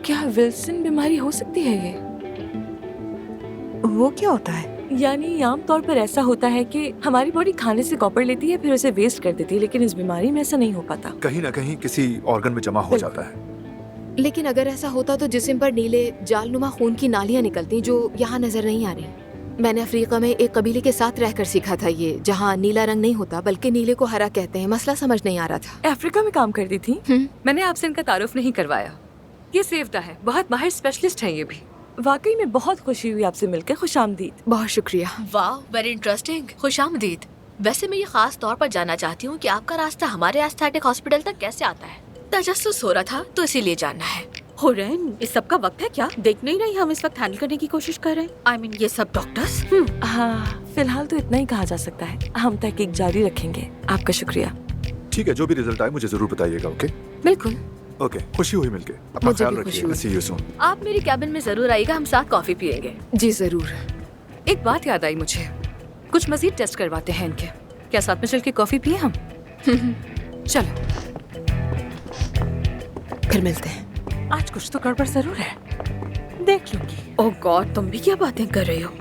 क्या विल्सन बीमारी हो सकती है ये? वो क्या होता है? यानी आम तौर पर ऐसा होता है कि हमारी बॉडी खाने से कॉपर लेती है फिर उसे वेस्ट कर देती है, लेकिन इस बीमारी में ऐसा नहीं हो पाता। कहीं ना कहीं किसी ऑर्गन में जमा हो जाता है। लेकिन अगर ऐसा होता तो जिस्म पर नीले जालनुमा खून की नालियां निकलती जो यहाँ नजर नहीं आ रही। मैंने अफ्रीका में एक कबीले के साथ रहकर सीखा था ये, जहाँ नीला रंग नहीं होता बल्कि नीले को हरा कहते हैं। मसला समझ नहीं आ रहा था। अफ्रीका में काम करती थी? मैंने आपसे इनका तारुफ नहीं करवाया। ये सेवदा है, बहुत माहिर स्पेशलिस्ट है ये भी। वाकई में बहुत खुशी हुई आपसे मिलकर। खुशामदीद। बहुत शुक्रिया। वाह, वेरी इंटरेस्टिंग। खुशामदीद। वैसे मैं ये खास तौर पर जानना चाहती हूँ कि आपका रास्ता हमारे एस्थेटिक हॉस्पिटल तक कैसे आता है। तजस्सुस हो रहा था तो इसीलिए जानना है। हुरैन, इस सब का वक्त है क्या? देख नहीं रही हम इस वक्त हैंडल करने की कोशिश कर रहे हैं। आई मीन ये सब डॉक्टर्स। हाँ, फिलहाल तो इतना ही कहा जा सकता है। हम तहकीक जारी रखेंगे। आपका शुक्रिया। ठीक है, जो भी रिजल्ट आए मुझे जरूर बताइएगा। ओके बिल्कुल। ओके, खुशी हुई मिलके। अपना मुझे ख्याल भी खुशी रखिएगा। हुई। सी यू सून। आप मेरी कैबिन में जरूर आइएगा, हम साथ कॉफी पियेंगे। जी जरूर। एक बात याद आई मुझे, कुछ मजीद टेस्ट करवाते हैं इनके। क्या साथ में चल के कॉफी पिए हम? चलो फिर मिलते हैं। आज कुछ तो गड़बड़ जरूर है। देख लूंगी। ओह गॉड, तुम भी क्या बातें कर रही हो?